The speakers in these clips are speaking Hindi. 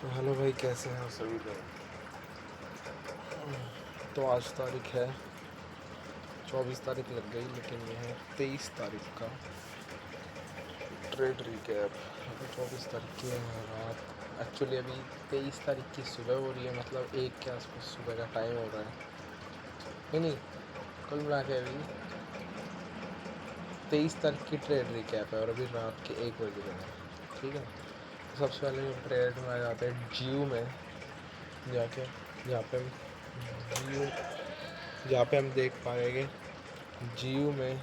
हेलो भाई, कैसे हैं सभी लोग। तो आज तारीख है 24 तारीख लग गई, लेकिन यह है 23 तारीख का ट्रेड रिकैप। अभी 24 तारीख की रात, एक्चुअली अभी 23 तारीख की सुबह हो रही है, मतलब 1 के आसपास सुबह का टाइम हो रहा है। नहीं, कुल मिला के अभी 23 तारीख की ट्रेड रिकैप है और अभी रात के 1 बज रहे हैं। ठीक है, तो सबसे पहले जो ट्रेड में आ जाते हैं जियो में जाके, जहाँ पे जियो जहाँ पे हम देख पाएंगे जियो में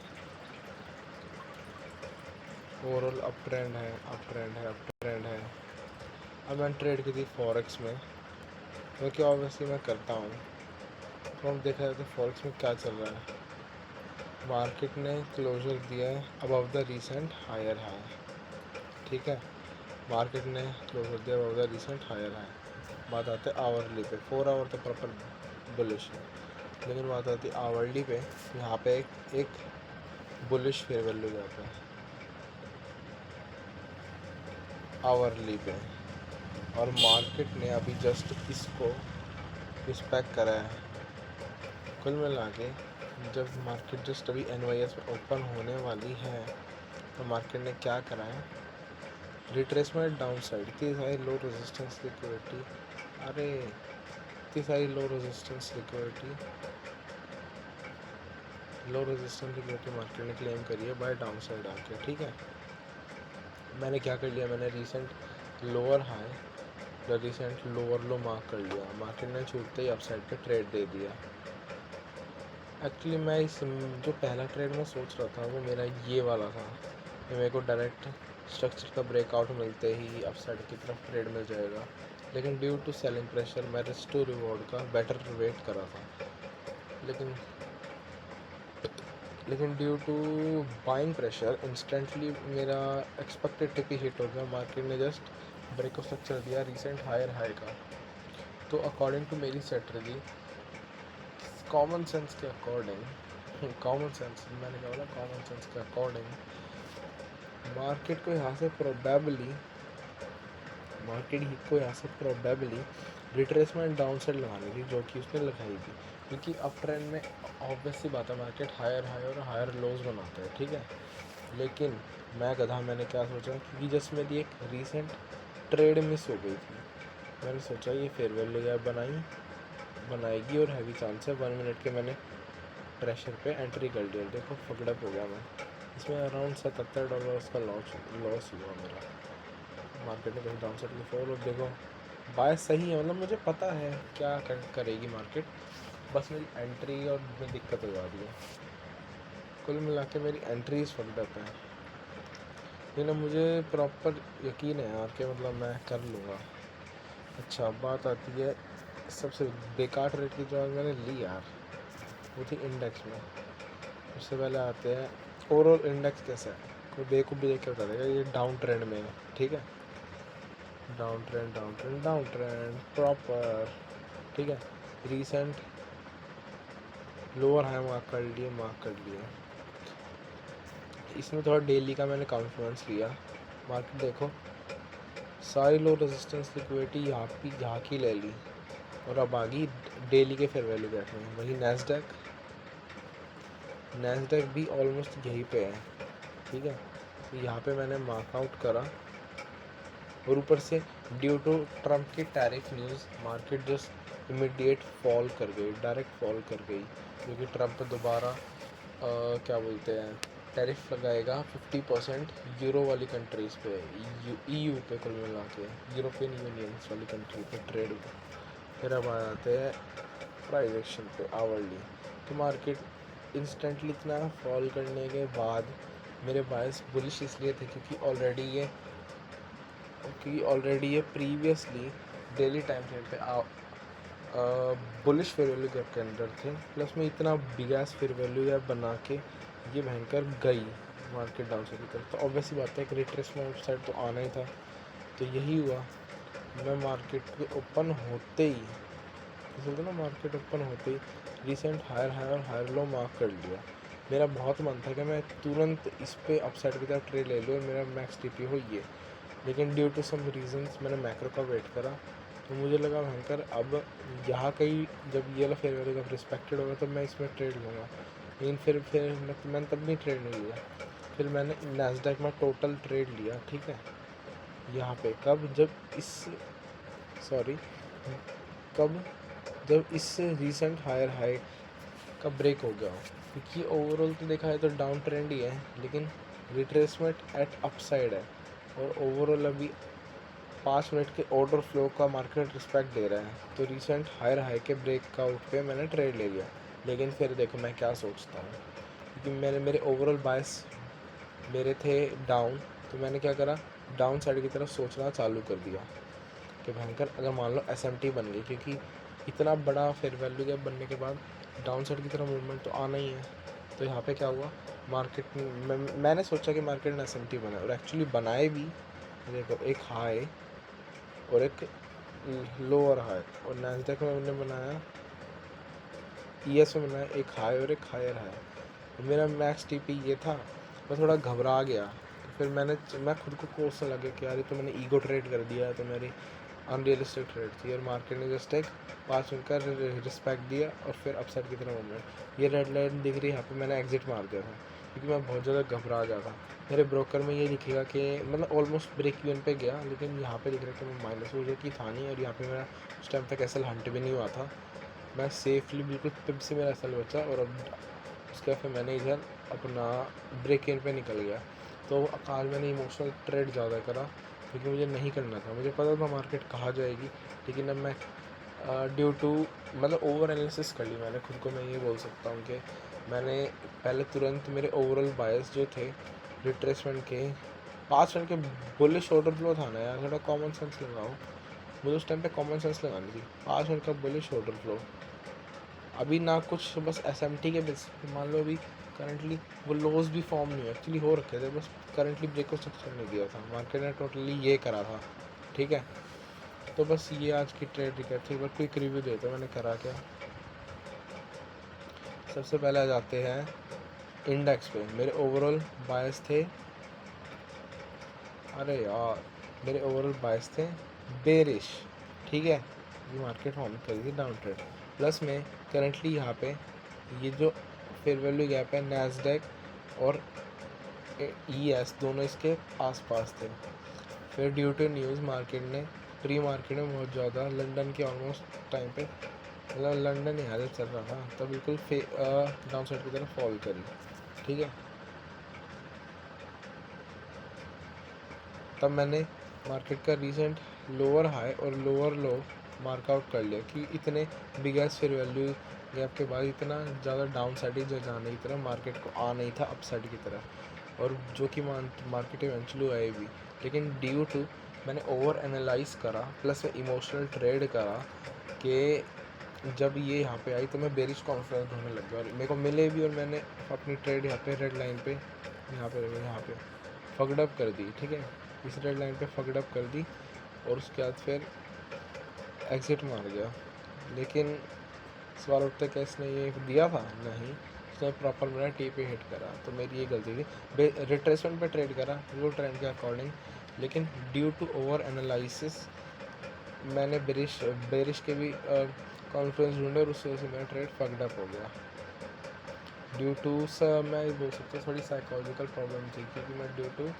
ओवरऑल अप ट्रेंड है, अप ट्रेंड है, अप ट्रेंड है। अब मैंने ट्रेड की थी फॉरेक्स में, क्योंकि ऑब्वियसली मैं करता हूँ। तो हम देखा जाए तो फॉरेक्स में क्या चल रहा है। मार्केट ने क्लोजर दिया है above the recent higher high. ठीक है, मार्केट ने क्लोजर दिया above the recent higher high. बात आते है आवरली पे, 4 आवर तो प्रॉपर बुलिश है, लेकिन बात आती है आवरली पे। यहाँ पे एक बुलिश फेयर वैल्यू जाता है आवरली पे, और मार्केट ने अभी जस्ट इसको रिस्पेक्ट करा है। कुल मिला के जब मार्केट जस्ट अभी NYS में ओपन होने वाली है, तो मार्केट ने क्या करा है, रिट्रेसमेंट डाउन साइड, इतनी सारी लो रेजिस्टेंस लिक्विडिटी, अरे इतनी सारी लो रेजिस्टेंस लिक्विडिटी मार्केट ने क्लेम करी है बाय डाउन साइड आके। ठीक है, मैंने क्या कर लिया, मैंने recent lower high, recent lower लो मार्क कर लिया। मार्केट ने छूटते ही अपसाइड पे ट्रेड दे दिया। एक्चुअली मैं इस जो पहला ट्रेड मैं सोच रहा था वो मेरा ये वाला था कि मेरे को डायरेक्ट स्ट्रक्चर का ब्रेकआउट मिलते ही अपसाइड की तरफ ट्रेड मिल जाएगा, लेकिन ड्यू टू सेलिंग प्रेशर मैं रिस्क टू रिवॉर्ड का बेटर वेट करा था। लेकिन लेकिन due to buying pressure instantly मेरा एक्सपेक्टेड टिप ही हिट हो गया। मार्केट ने जस्ट ब्रेक ऑफ स्ट्रक्चर दिया रिसेंट हायर हाई का। तो अकॉर्डिंग टू मेरी स्ट्रेटजी, कॉमन सेंस के अकॉर्डिंग कॉमन सेंस मैंने क्या बोला, कॉमन सेंस के अकॉर्डिंग मार्केट को यहाँ से प्रोबेबली रिट्रेसमेंट डाउन साइड लगानी थी, जो कि उसने लगाई थी। क्योंकि अप ट्रेंड में ऑब्वियस सी बात है, मार्केट हायर हाई और हायर लोज बनाता है। ठीक है, लेकिन मैं गधा, मैंने क्या सोचा, क्योंकि जस्ट मेरी एक रीसेंट ट्रेड मिस हो गई थी, मैंने सोचा ये फेयर वैल्यू गैप बनाएगी और हैवी चांस है 1 मिनट के। मैंने प्रेशर पे एंट्री कर लिया, देखो फकडअप हो गया मैं। इसमें अराउंड $77 का लॉस हुआ मेरा। मार्केट ने कहीं डाउन साइड की फॉल, और देखो बाय सही है, मतलब मुझे पता है क्या करेगी मार्केट, बस मेरी एंट्री और में दिक्कत हो जा रही है। कुल मिला के मेरी एंट्रीज फकडअप है, लेकिन मुझे प्रॉपर यकीन है यार कि मतलब मैं कर लूँगा। अच्छा, बात आती है सबसे बेकार ट्रेड की जो मैंने ली यार, वो थी इंडेक्स में। उससे पहले आते हैं ओवरऑल इंडेक्स कैसा है। कोई बेवकूफ़ भी देख के बता देगा ये डाउन ट्रेंड में है। ठीक है, डाउन ट्रेंड प्रॉपर। ठीक है, रीसेंट लोअर हाई मार्क कर लिए। इसमें थोड़ा डेली का मैंने कॉन्फ्लुएंस लिया। मार्केट देखो सारी लो रेजिस्टेंस लिक्विडिटी यहाँ की ले ली, और अब आ गई डेली के फेयर वैल्यू बैठ में। वही नैसडैक भी ऑलमोस्ट यहीं पे है। ठीक है, तो यहाँ पे मैंने मार्कआउट करा, और ऊपर से ड्यू टू ट्रम्प की tariff news market just immediate fall कर गई, डायरेक्ट फॉल कर गई, क्योंकि ट्रम्प दोबारा क्या बोलते हैं, टैरिफ लगाएगा 50% यूरो वाली कंट्रीज़ पे, EU पे, कुल मिला के यूरोपियन यूनियन वाली कंट्री पे ट्रेड में। फिर अब आ जाते हैं प्राइस एक्शन पे आवरली। तो मार्केट इंस्टेंटली इतना फॉल करने के बाद मेरे बायस बुलिश इसलिए थे क्योंकि ऑलरेडी ये प्रीवियसली डेली टाइम फ्रेम पे बुलिश फेयर वैल्यू गैप के अंदर थे। प्लस में इतना big S fair value gap बना के ये भयंकर गई मार्केट डाउन साइड की तरफ। तो ऑब्वियसली बात है कि रिट्रेसमेंट साइड तो आना ही था, तो यही हुआ। मैं मार्केट के ओपन होते ही, बोलते ना, मार्केट ओपन होते ही रिसेंट हायर हाई और हायर लो मार्क कर लिया। मेरा बहुत मन था कि मैं तुरंत इस पर अपसाइड की तरफ ट्रेड ले लूँ और मेरा मैक्स टीपी हो ये, लेकिन ड्यू टू सम रीजंस मैंने मैक्रो का वेट करा, तो मुझे लगा भयंकर अब यहाँ कहीं जब ये वाला फेयर वैल्यू का रिस्पेक्टेड होगा तो मैं इसमें ट्रेड लूँगा। लेकिन फिर मैंने तब भी ट्रेड नहीं लिया। फिर मैंने नैस्डैक में टोटल ट्रेड लिया, ठीक है। यहाँ पे कब सॉरी कब जब इस रीसेंट हायर हाई का ब्रेक हो गया हो, क्योंकि ओवरऑल तो देखा है तो डाउन ट्रेंड ही है, लेकिन रिट्रेसमेंट एट अपसाइड है। और ओवरऑल अभी 5 मिनट के ऑर्डर फ्लो का मार्केट रिस्पेक्ट दे रहा है, तो रिसेंट हायर हाई के ब्रेकआउट पे मैंने ट्रेड ले लिया। लेकिन फिर देखो मैं क्या सोचता हूँ, क्योंकि मेरे ओवरऑल बायस मेरे थे डाउन, तो मैंने क्या करा, डाउन साइड की तरफ सोचना चालू कर दिया कि भयंकर अगर मान लो एसएमटी बन गई, क्योंकि इतना बड़ा फेयर वैल्यू गैप बनने के बाद डाउन साइड की तरफ मूवमेंट तो आना ही है। तो यहाँ पे क्या हुआ, मार्केट मैंने सोचा कि मार्केट ने एसएमटी बनाए और एक्चुअली बनाए भी। देखो एक हाई और एक लोअर हाई, और नैस्डैक में मैंने बनाया ईएस में बनाया एक हाई और एक हायर हाई। मेरा मैक्स टीपी ये था, मैं थोड़ा घबरा गया। तो फिर मैं खुद को कोसने लगे कि यार ये तो मैंने ईगो ट्रेड कर दिया, तो मेरी अनरियलिस्टिक ट्रेड थी। और मार्केट ने जस्ट एक 5 मिनट का रिस्पेक्ट दिया और फिर अपसाइड की तरफ मूवमेंट। ये रेड लाइन दिख रही है, यहाँ पे मैंने एग्जिट मार दिया था, क्योंकि मैं बहुत ज़्यादा घबरा गया था। मेरे ब्रोकर में ये दिखेगा कि मतलब ऑलमोस्ट ब्रेक इवन पे गया, लेकिन यहाँ पे दिख रहा है कि मैं माइनस हो की था नहीं, और यहाँ पे मेरा उस टाइम तक एसल हंट भी नहीं हुआ था। मैं सेफली बिल्कुल पिप से मेरा एसल बचा, और अब उसके बाद फिर मैंने इधर अपना ब्रेक इन पे निकल गया। तो आज मैंने इमोशनल ट्रेड ज़्यादा करा, क्योंकि मुझे नहीं करना था, मुझे पता था मार्केट कहाँ जाएगी। लेकिन अब मैं ड्यू टू मतलब ओवर एनालिसिस कर ली मैंने खुद को। मैं ये बोल सकता हूँ कि मैंने पहले तुरंत मेरे ओवरऑल बायस जो थे रिट्रेसमेंट के 5 मिनट के बुलिश ऑर्डर फ्लो था ना यार, थोड़ा कॉमन सेंस लगाओ। मुझे उस टाइम पे कॉमन सेंस लगानी थी। 5 मिनट का बुलिश ऑर्डर फ्लो, अभी ना कुछ बस एसएमटी के बेस मान लो अभी करंटली वो लोज भी फॉर्म नहीं एक्चुअली हो रखे थे, बस करंटली ब्रेक स्ट्रक्चर नहीं दिया था मार्केट ने, टोटली ये करा था, ठीक है। तो बस ये आज की ट्रेड रिकैप थी। बट क्विक रिव्यू देते मैंने करा क्या। सबसे पहले आ जाते हैं इंडेक्स पे। मेरे ओवरऑल बायस थे, अरे यार मेरे ओवरऑल बायस थे बेरिश, ठीक है। ये मार्केट फॉर्म करी थी डाउन ट्रेड। प्लस में करंटली यहाँ पे ये जो फेयर वैल्यू गैप है नैस्डैक और ईएस दोनों इसके आसपास थे। फिर ड्यू टू न्यूज़ मार्केट ने प्री मार्केट में बहुत ज़्यादा लंदन के ऑलमोस्ट टाइम पे, मतलब लंदन यहाँ चल रहा था, तो बिल्कुल डाउन साइड की तरफ फॉल करी, ठीक है। तब मैंने मार्केट का रीसेंट लोअर हाई और लोअर लो मार्कआउट कर लिया कि इतने बिगेस्ट फेयर वैल्यू गैप के बाद इतना ज़्यादा डाउन साइड ही जो जाने की तरफ मार्केट को आ नहीं था अप साइड की तरफ, और जो कि मार्केट इवेंचुअली आई भी। लेकिन ड्यू टू मैंने ओवर एनालाइज करा, प्लस में इमोशनल ट्रेड करा कि जब ये यहाँ पे आई तो मैं बेरिश कॉन्फ्रेंस होने लग गया और मेरे को मिले भी, और मैंने अपनी ट्रेड यहाँ पे रेड लाइन पे यहाँ पे फकड अप कर दी, ठीक है। इस रेड लाइन पे फकड अप कर दी और उसके बाद फिर एग्ज़िट मार गया। लेकिन सवाल उठते क्या इसने ये दिया था, नहीं, उसने प्रॉपर मेरा टी पे हिट करा, तो मेरी ये गलती थी। रिट्रेसमेंट पे ट्रेड करा वो ट्रेंड के अकॉर्डिंग, लेकिन ड्यू टू ओवर एनालिसिस मैंने बेरिश के भी कॉन्फ्रेंस ढूंढे और उस वजह से मेरा ट्रेड फकड अप हो गया। ड्यू टू मैं बोल सकता हूँ थोड़ी साइकोलॉजिकल प्रॉब्लम थी, क्योंकि मैं ड्यू टू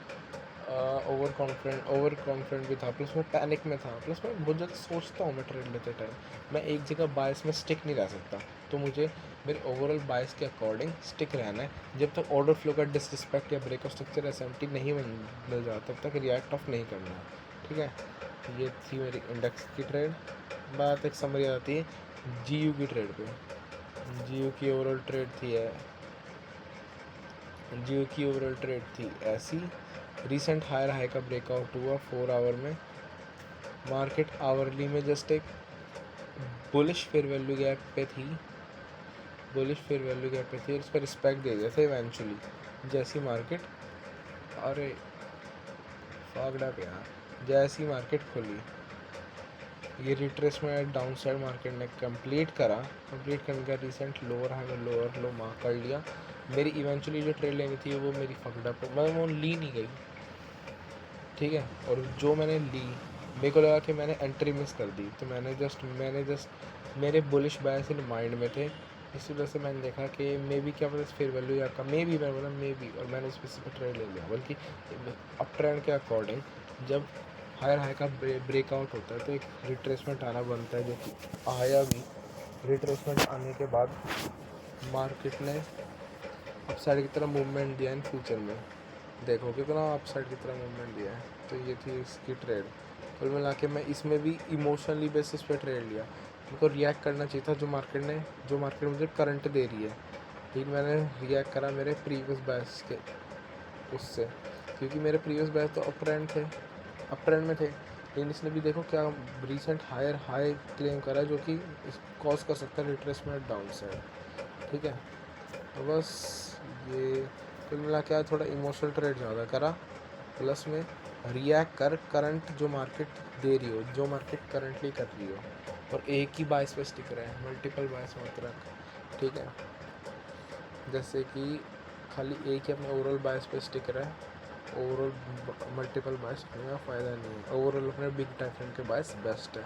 ओवर कॉन्फिडेंट भी था, प्लस मैं पैनिक में था, प्लस मैं बहुत ज़्यादा सोचता हूँ मैं ट्रेड लेते टाइम। मैं एक जगह बायस में स्टिक नहीं रह सकता, तो मुझे मेरे ओवरऑल बायस के अकॉर्डिंग स्टिक रहना है। जब तक ऑर्डर फ्लो का डिसरिस्पेक्ट या ब्रेक ऑफ स्ट्रक्चर एसएमटी नहीं मिल जाता तब तक रिएक्ट ऑफ नहीं करना है, ठीक है। ये थी मेरी इंडेक्स की ट्रेड। बात एक समझ आती है जीयू की ट्रेड पे। जीयू की ओवरऑल ट्रेड थी ऐसी। रिसेंट हायर हाई का ब्रेकआउट हुआ 4 आवर में। मार्केट आवरली में जस्ट एक बुलिश फेयर वैल्यू गैप पे थी और उस पर रिस्पेक्ट दे दिया था इवेंचुअली। जैसी मार्केट अरे फॉग्ड अप यार, जैसी मार्केट खुली ये रिट्रेसमेंट डाउन साइड मार्केट ने कंप्लीट करने का रिसेंट लोअर हाई में लोअर लो मार्क कर लिया। मेरी इवेंचुअली जो ट्रेड लेनी थी वो मेरी फकड अप, मैं वो ली नहीं गई, ठीक है। और जो मैंने ली, मेरे को लगा कि मैंने एंट्री मिस कर दी, तो मैंने जस्ट मेरे बुलिश बायस इन माइंड में थे, इस वजह से मैंने देखा कि मे बी क्या पता फेयर वैल्यू या का मे बी, मैं बोला मे बी, और मैंने उस पर ट्रेड ले लिया। बल्कि अप ट्रेंड के अकॉर्डिंग जब हायर हाई का ब्रेकआउट होता है तो एक रिट्रेसमेंट आना बनता है, जो कि आया भी। रिट्रेसमेंट आने के बाद मार्केट ने अपसाइड की तरफ मूवमेंट दिया इन फ्यूचर में, देखो कितना अपसाइड की तरफ मूवमेंट दिया है। तो ये थी इसकी ट्रेड। कुल मिला के मैं इसमें भी इमोशनली बेसिस पे ट्रेड लिया, उनको रिएक्ट करना चाहिए था जो मार्केट मुझे करंट दे रही है, लेकिन मैंने रिएक्ट करा मेरे प्रीवियस बायस के उससे, क्योंकि मेरे प्रीवियस बायस तो अप ट्रेंड में थे। लेकिन इसने भी देखो क्या रिसेंट हायर हाई क्लेम करा, जो कि कॉज कर सकता है रिट्रेसमेंट डाउन साइड। ठीक है, तो बस ये कुल मिला के थोड़ा इमोशनल ट्रेड ज़्यादा करा, प्लस में रिएक्ट कर करंट जो मार्केट दे रही हो, जो मार्केट करंटली कर रही हो, और एक ही बायस पे स्टिक रहे, मल्टीपल बायस मत रख। ठीक है, जैसे कि खाली एक ही अपने ओवरऑल बायस पे स्टिक रहे, ओवरऑल मल्टीपल बायस रखने का फ़ायदा नहीं है। ओवरऑल अपने बिग टाइम फ्रेम के बायस बेस्ट है,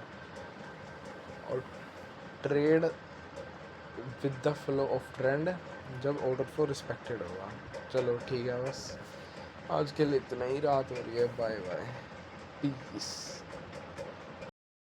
और trade with the flow of trend जब ऑर्डर फ्लो रिस्पेक्टेड होगा। चलो ठीक है, बस आज के लिए इतना ही, रात हो रही है, बाय बाय, पीस।